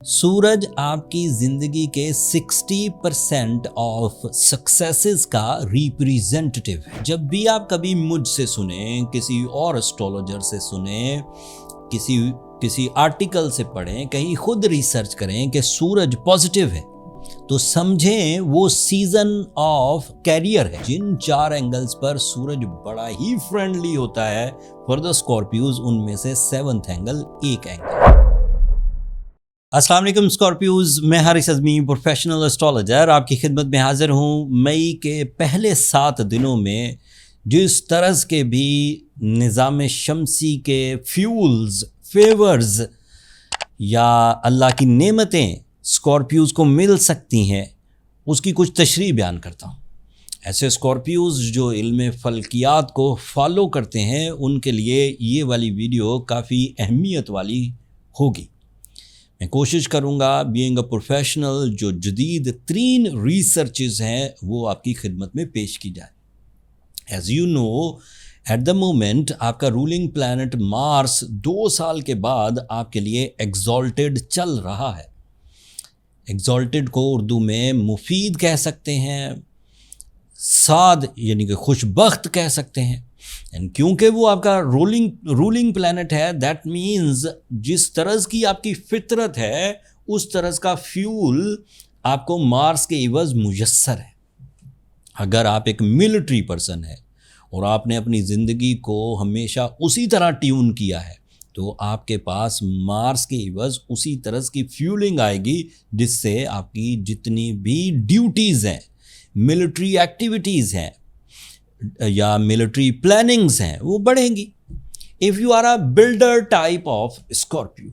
सूरज आपकी जिंदगी के 60% ऑफ सक्सेसेस का रिप्रेजेंटेटिव है। जब भी आप कभी मुझसे सुने, किसी और एस्ट्रोलॉजर से सुने, किसी आर्टिकल से पढ़ें, कहीं खुद रिसर्च करें कि सूरज पॉजिटिव है, तो समझें वो सीजन ऑफ कैरियर है। जिन 4 एंगल्स पर सूरज बड़ा ही फ्रेंडली होता है फॉर द स्कॉर्पियोज, उनमें से 7th एंगल एक एंगल। अस्सलाम वालेकुम स्कॉर्पियोज, मैं हारिस अज़मी, प्रोफेशनल एस्ट्रोलॉजर, आपकी खिदमत में हाजिर हूँ। मई के पहले 7 दिनों में जिस तरह के भी निज़ाम शमसी के फ्यूल्स, फेवर्स या अल्लाह की नेमतें स्कॉर्पियोज को मिल सकती हैं, उसकी कुछ तशरीह बयान करता हूँ। ऐसे स्कॉर्पियोज जो इल्म फल्कियात को फॉलो करते हैं, उनके लिए ये वाली वीडियो काफ़ी अहमियत वाली होगी। मैं कोशिश करूँगा बीइंग अ प्रोफेशनल जो जदीद तरीन रिसर्चेस हैं वो आपकी खिदमत में पेश की जाए। As you know, eight the moment आपका रूलिंग प्लैनेट मार्स 2 साल के बाद आपके लिए एग्जॉल्टेड चल रहा है। एग्जॉल्टेड को उर्दू में मुफीद कह सकते हैं, साद यानी कि खुशबख्त कह सकते हैं। एंड क्योंकि वो आपका रूलिंग प्लैनेट है, दैट मीन्स जिस तरह की आपकी फितरत है उस तरह का फ्यूल आपको मार्स के इवज़ मुयस्सर है। अगर आप एक मिलिट्री पर्सन है और आपने अपनी ज़िंदगी को हमेशा उसी तरह ट्यून किया है, तो आपके पास मार्स के इवज़ उसी तरह की फ्यूलिंग आएगी, जिससे आपकी जितनी भी ड्यूटीज़ हैं, मिलिट्री एक्टिविटीज़ हैं या मिलिट्री प्लानिंग्स हैं, वो बढ़ेंगी। If you are a builder type of Scorpio,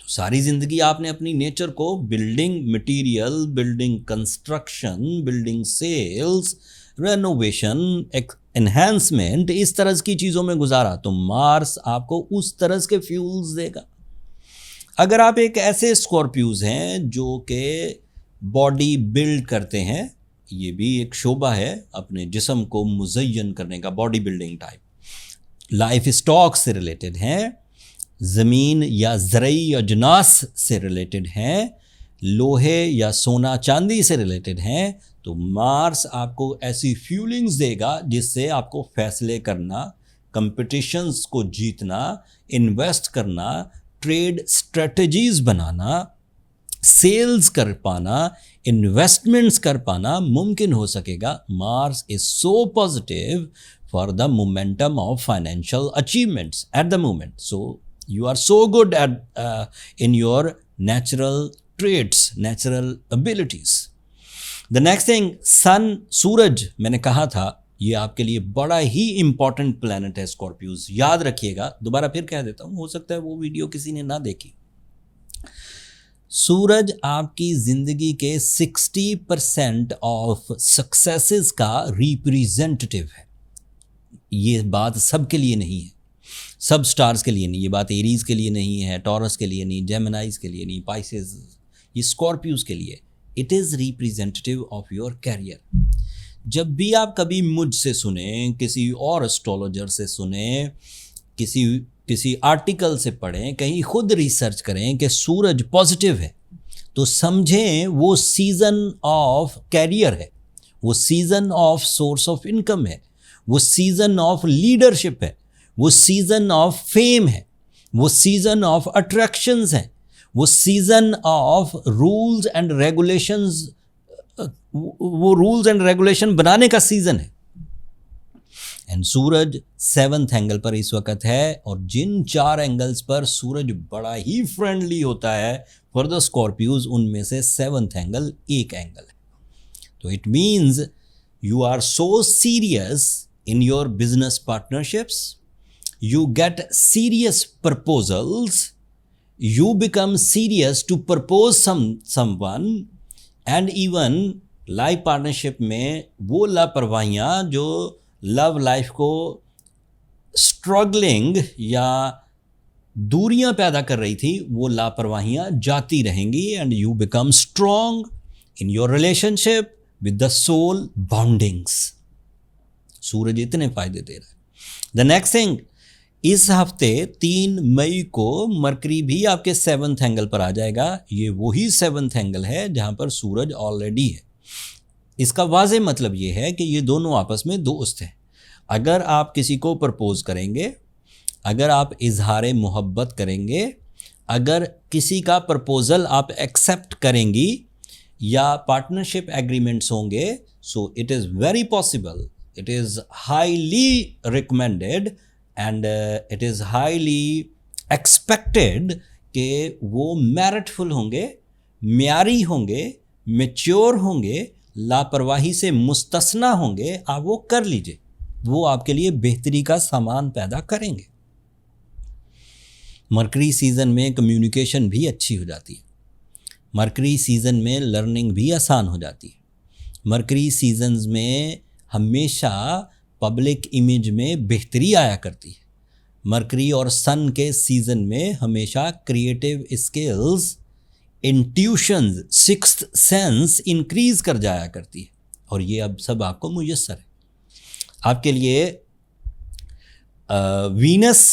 तो सारी ज़िंदगी आपने अपनी नेचर को building material, building construction, building sales, renovation, enhancement, इस तरह की चीज़ों में गुजारा, तो मार्स आपको उस तरह के फ्यूल्स देगा। अगर आप एक ऐसे स्कॉर्पियोज हैं जो कि बॉडी बिल्ड करते हैं, ये भी एक शोबा है अपने जिस्म को मुज़य्यन करने का, body building type, life stock से रिलेटेड हैं, ज़मीन या ज़रई अजनास से रिलेटेड हैं, लोहे या सोना चांदी से रिलेटेड हैं, तो मार्स आपको ऐसी फ्यूलिंग्स देगा जिससे आपको फैसले करना, कंपटीशंस को जीतना, इन्वेस्ट करना, ट्रेड स्ट्रेटजीज़ बनाना, सेल्स कर पाना, इन्वेस्टमेंट्स कर पाना मुमकिन हो सकेगा। Mars is so positive for the momentum of financial achievements at the moment. So you are so good at in your natural trades, natural abilities. The next thing, sun, सूरज, मैंने कहा था ये आपके लिए बड़ा ही इंपॉर्टेंट प्लैनेट है स्कॉर्पियोज, याद रखिएगा। दोबारा फिर कह देता हूँ, हो सकता है वो वीडियो किसी ने ना देखी। सूरज आपकी ज़िंदगी के 60% ऑफ सक्सेसेस का रिप्रेजेंटेटिव है। ये बात सबके लिए नहीं है, सब स्टार्स के लिए नहीं, ये बात एरीज के लिए नहीं है, टॉरस के लिए नहीं, जेमिनाइज के लिए नहीं, पाइसेस, ये स्कॉर्पियोज के लिए। It is representative of your career. जब भी आप कभी मुझसे सुने, किसी और एस्ट्रोलॉजर से सुने, किसी आर्टिकल से पढ़ें, कहीं खुद रिसर्च करें कि सूरज पॉजिटिव है, तो समझें वो सीज़न ऑफ कैरियर है, वो season off source of income है, वो सीज़न ऑफ लीडरशिप है, वो सीज़न ऑफ फेम है, वो सीज़न ऑफ अट्रैक्शंस है, वो season off rules and regulations, वो रूल्स एंड रेगुलेशन बनाने का सीज़न है। एंड सूरज 7th एंगल पर इस वक्त है, और जिन 4 एंगल्स पर सूरज बड़ा ही फ्रेंडली होता है फॉर द स्कॉर्पियोज, उनमें से 7th एंगल एक एंगल है। तो it means you are so serious in your business partnerships, you get serious proposals, you become serious to propose someone, and even life partnership में वो लापरवाहियाँ जो लव लाइफ को struggling या दूरियां पैदा कर रही थी, वो लापरवाहियाँ जाती रहेंगी, and you become strong in your relationship with the soul bondings. सूरज इतने फायदे दे रहा है। द नेक्स्ट थिंग, इस हफ्ते 3 मई को मरकरी भी आपके 7th एंगल पर आ जाएगा। ये वही 7th एंगल है जहां पर सूरज ऑलरेडी है। इसका वाज़ेह मतलब ये है कि ये दोनों आपस में दोस्त हैं। अगर आप किसी को प्रपोज करेंगे, अगर आप इजहार मोहब्बत करेंगे, अगर किसी का प्रपोज़ल आप एक्सेप्ट करेंगी या पार्टनरशिप एग्रीमेंट्स होंगे, so it is very possible, it is highly recommended and it is highly expected कि वो मेरिटफुल होंगे, म्यारी होंगे, मैच्योर होंगे, लापरवाही से मुस्तस्ना होंगे। आप वो कर लीजिए, वो आपके लिए बेहतरी का सामान पैदा करेंगे। मरकरी सीज़न में कम्युनिकेशन भी अच्छी हो जाती है। मरकरी सीज़न में लर्निंग भी आसान हो जाती है। मरकरी सीजन्स में हमेशा पब्लिक इमेज में बेहतरी आया करती है। मरकरी और सन के सीज़न में हमेशा creative skills, intuitions, sixth sense increase कर जाया करती है और ये अब सब आपको मुयस्सर है। आपके लिए वीनस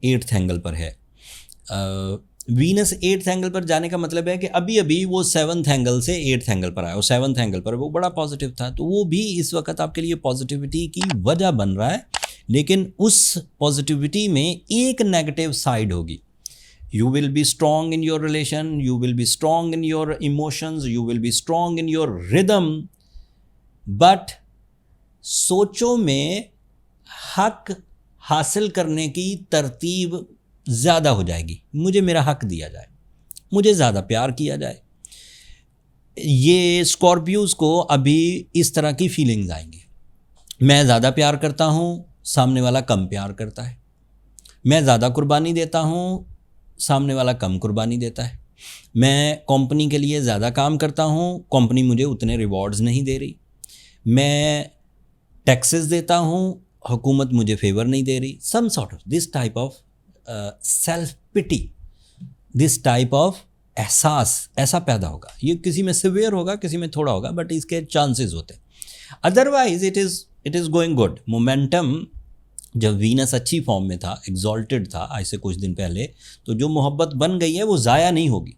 8th एंगल पर है। वीनस 8th एंगल पर जाने का मतलब है कि अभी अभी वो 7th एंगल से 8th एंगल पर आया और 7th एंगल पर वो बड़ा पॉजिटिव था, तो वो भी इस वक्त आपके लिए पॉजिटिविटी की वजह बन रहा है। लेकिन उस पॉजिटिविटी में एक नेगेटिव साइड होगी। You will be strong in your relation, you will be strong in your emotions, you will be strong in your rhythm, but सोचों में हक हासिल करने की तरतीब ज़्यादा हो जाएगी। मुझे मेरा हक दिया जाए, मुझे ज़्यादा प्यार किया जाए। ये स्कॉर्पियोज को अभी इस तरह की फीलिंग्स आएंगी। मैं ज़्यादा प्यार करता हूँ, सामने वाला कम प्यार करता है। मैं ज़्यादा कुर्बानी देता हूँ, सामने वाला कम कुर्बानी देता है। मैं कंपनी के लिए ज़्यादा काम करता हूँ, कंपनी मुझे उतने रिवॉर्ड्स नहीं दे रही। मैं टैक्सेस देता हूँ, हुकूमत मुझे फेवर नहीं दे रही। Some sort of this type of self pity, this type of एहसास ऐसा पैदा होगा। ये किसी में सिवियर होगा, किसी में थोड़ा होगा, बट इसके चांसेस होते हैं। Otherwise it is going good. Momentum, जब वीनस अच्छी फॉर्म में था, एग्जॉल्टेड था आज से कुछ दिन पहले, तो जो मोहब्बत बन गई है वो ज़ाया नहीं होगी।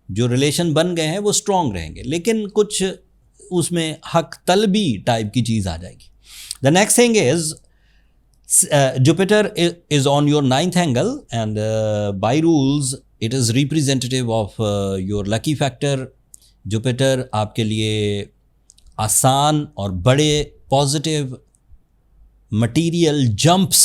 जो रिलेशन बन गए हैं वो स्ट्रॉन्ग रहेंगे, लेकिन कुछ उसमें हक तलबी टाइप की चीज़ आ जाएगी। The next thing is Jupiter is on your 9th angle and by rules it is representative of your lucky factor. Jupiter आपके लिए आसान और बड़े पॉजिटिव मटीरियल जंप्स,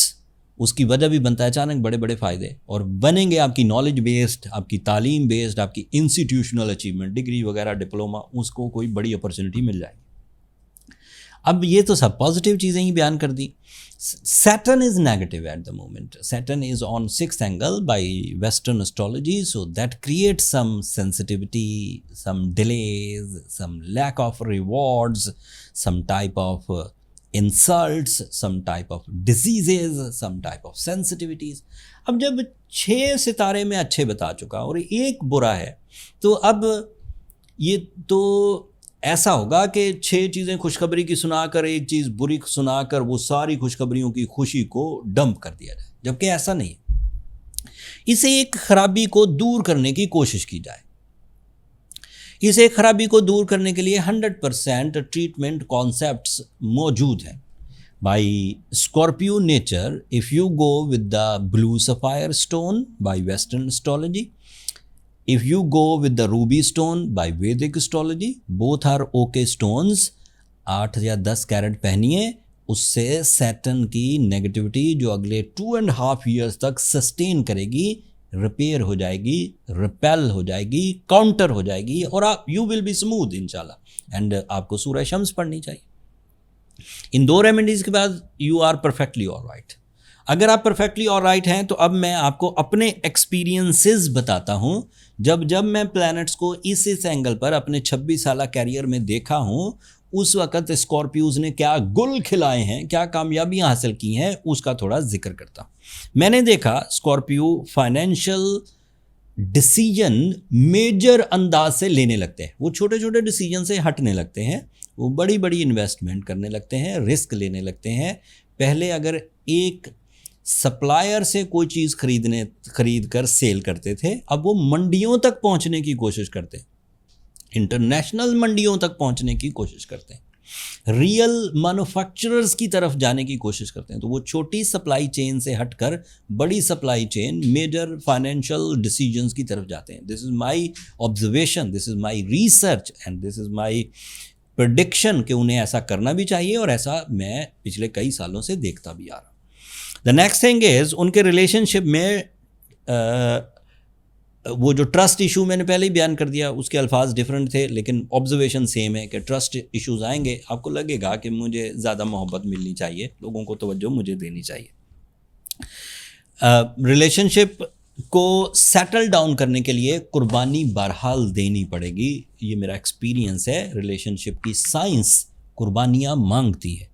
उसकी वजह भी बनता है अचानक बड़े बड़े फ़ायदे, और बनेंगे आपकी नॉलेज बेस्ड, आपकी तालीम बेस्ड, आपकी इंस्टीट्यूशनल अचीवमेंट, डिग्री वगैरह, डिप्लोमा, उसको कोई बड़ी अपॉर्चुनिटी मिल जाएगी। अब ये तो सब पॉजिटिव चीज़ें ही बयान कर दी। Saturn is negative at the moment. Saturn is on 6th angle by Western astrology, so that creates some sensitivity, some delays, some lack of rewards, some type of insults, some type of diseases, some type of sensitivities. अब जब 6 सितारे में अच्छे बता चुका और एक बुरा है, तो अब ये तो ऐसा होगा कि 6 चीज़ें खुशखबरी की सुनाकर एक चीज़ बुरी सुनाकर वो सारी खुशखबरियों की खुशी को डंप कर दिया जाए, जबकि ऐसा नहीं है। इसे एक खराबी को दूर करने की कोशिश की जाए। इस एक खराबी को दूर करने के लिए 100% ट्रीटमेंट कॉन्सेप्ट्स मौजूद हैं। By Scorpio nature, if you go with the blue sapphire stone by western astrology, if you go with the ruby stone by Vedic astrology, both are okay stones, 8 या 10 कैरेट पहनिए, उससे Saturn की negativity जो अगले 2.5 years तक sustain करेगी, repair हो जाएगी, रिपेल हो जाएगी, काउंटर हो जाएगी, और आप यू विल बी स्मूथ इंशाल्लाह। एंड आपको सूरह शम्स पढ़नी चाहिए। इन 2 रेमेडीज़ के बाद यू आर परफेक्टली ऑलराइट। अगर आप परफेक्टली ऑलराइट हैं तो अब मैं आपको अपने एक्सपीरियंसेस बताता हूँ। जब मैं प्लैनेट्स को इस एंगल पर अपने 26 साल कैरियर में देखा हूँ, उस वक़्त स्कॉर्पियोज ने क्या गुल खिलाए हैं, क्या कामयाबियाँ हासिल की हैं, उसका थोड़ा जिक्र करता हूँ। मैंने देखा स्कॉर्पियो फाइनेंशियल डिसीजन मेजर अंदाज से लेने लगते हैं। वो छोटे छोटे डिसीजन से हटने लगते हैं, वो बड़ी बड़ी इन्वेस्टमेंट करने लगते हैं, रिस्क लेने लगते हैं। पहले अगर एक सप्लायर से कोई चीज़ खरीद कर सेल करते थे, अब वो मंडियों तक पहुंचने की कोशिश करते हैं, इंटरनेशनल मंडियों तक पहुंचने की कोशिश करते हैं, रियल मैन्युफैक्चरर्स की तरफ जाने की कोशिश करते हैं। तो वो छोटी सप्लाई चेन से हटकर बड़ी supply chain, major financial decisions की तरफ जाते हैं। This is my observation, this is my research and this is my prediction कि उन्हें ऐसा करना भी चाहिए, और ऐसा मैं पिछले कई सालों से देखता भी आ रहा हूँ। द नेक्स्ट थिंग इज़ उनके रिलेशनशिप में वो जो ट्रस्ट इशू मैंने पहले ही बयान कर दिया, उसके अल्फाज डिफरेंट थे लेकिन ऑब्जर्वेशन सेम है कि ट्रस्ट इश्यूज आएंगे, आपको लगेगा कि मुझे ज़्यादा मोहब्बत मिलनी चाहिए, लोगों को तवज्जो मुझे देनी चाहिए। रिलेशनशिप को सेटल डाउन करने के लिए कुर्बानी बहरहाल देनी पड़ेगी, ये मेरा एक्सपीरियंस है। रिलेशनशिप की साइंस कुर्बानियाँ मांगती है।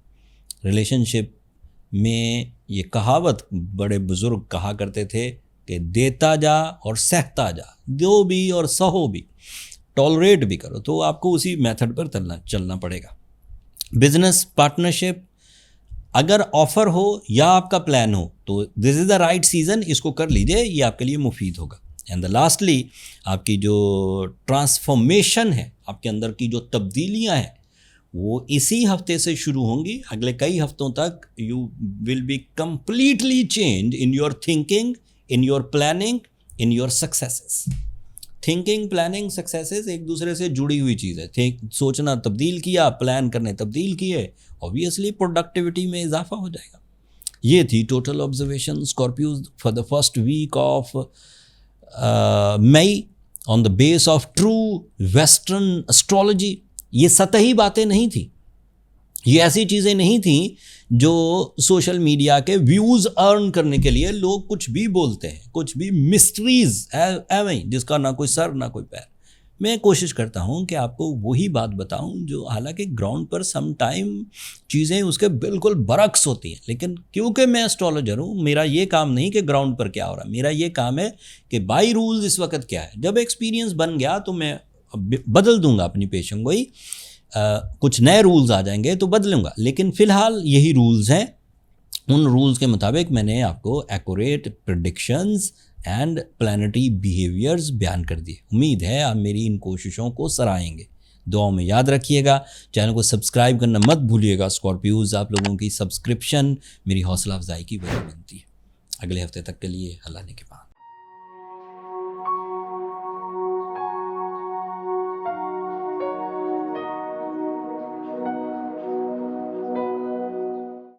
रिलेशनशिप में ये कहावत बड़े बुज़ुर्ग कहा करते थे कि देता जा और सहता जा, दो भी और सहो भी, टॉलरेट भी करो, तो आपको उसी मेथड पर चलना पड़ेगा। बिजनेस पार्टनरशिप, अगर ऑफ़र हो या आपका प्लान हो तो this is the right season, इसको कर लीजिए, ये आपके लिए मुफीद होगा। एंड लास्टली, आपकी जो ट्रांसफॉर्मेशन है, आपके अंदर की जो तब्दीलियाँ हैं, वो इसी हफ्ते से शुरू होंगी। अगले कई हफ्तों तक you will be completely change in your thinking, in your planning, in your successes. Thinking, planning, successes एक दूसरे से जुड़ी हुई चीज़ है। सोचना तब्दील किया, प्लान करने तब्दील किए, ऑब्वियसली प्रोडक्टिविटी में इजाफा हो जाएगा। ये थी total observation Scorpio for the first week of May on the base of true western astrology. ये सतही बातें नहीं थी, ये ऐसी चीज़ें नहीं थी जो सोशल मीडिया के व्यूज़ अर्न करने के लिए लोग कुछ भी बोलते हैं, कुछ भी मिस्ट्रीज़ एवं जिसका ना कोई सर ना कोई पैर। मैं कोशिश करता हूँ कि आपको वही बात बताऊँ जो हालांकि ग्राउंड पर सम टाइम चीज़ें उसके बिल्कुल बरक्स होती हैं, लेकिन क्योंकि मैं एस्ट्रोलॉजर हूँ, मेरा ये काम नहीं कि ग्राउंड पर क्या हो रहा, मेरा ये काम है कि बाई रूल्स इस वक्त क्या है। जब एक्सपीरियंस बन गया तो मैं बदल दूंगा अपनी पेशन गोई, कुछ नए रूल्स आ जाएंगे तो बदलूंगा, लेकिन फ़िलहाल यही रूल्स हैं। उन रूल्स के मुताबिक मैंने आपको accurate predictions and planetary behaviours बयान कर दिए। उम्मीद है आप मेरी इन कोशिशों को सराहेंगे। दुआओं में याद रखिएगा, चैनल को सब्सक्राइब करना मत भूलिएगा। स्कॉर्पियोज, आप लोगों की सब्सक्रिप्शन मेरी हौसला अफजाई की वजह बनती है। अगले हफ्ते तक के लिए अल्लाह ने के बाद।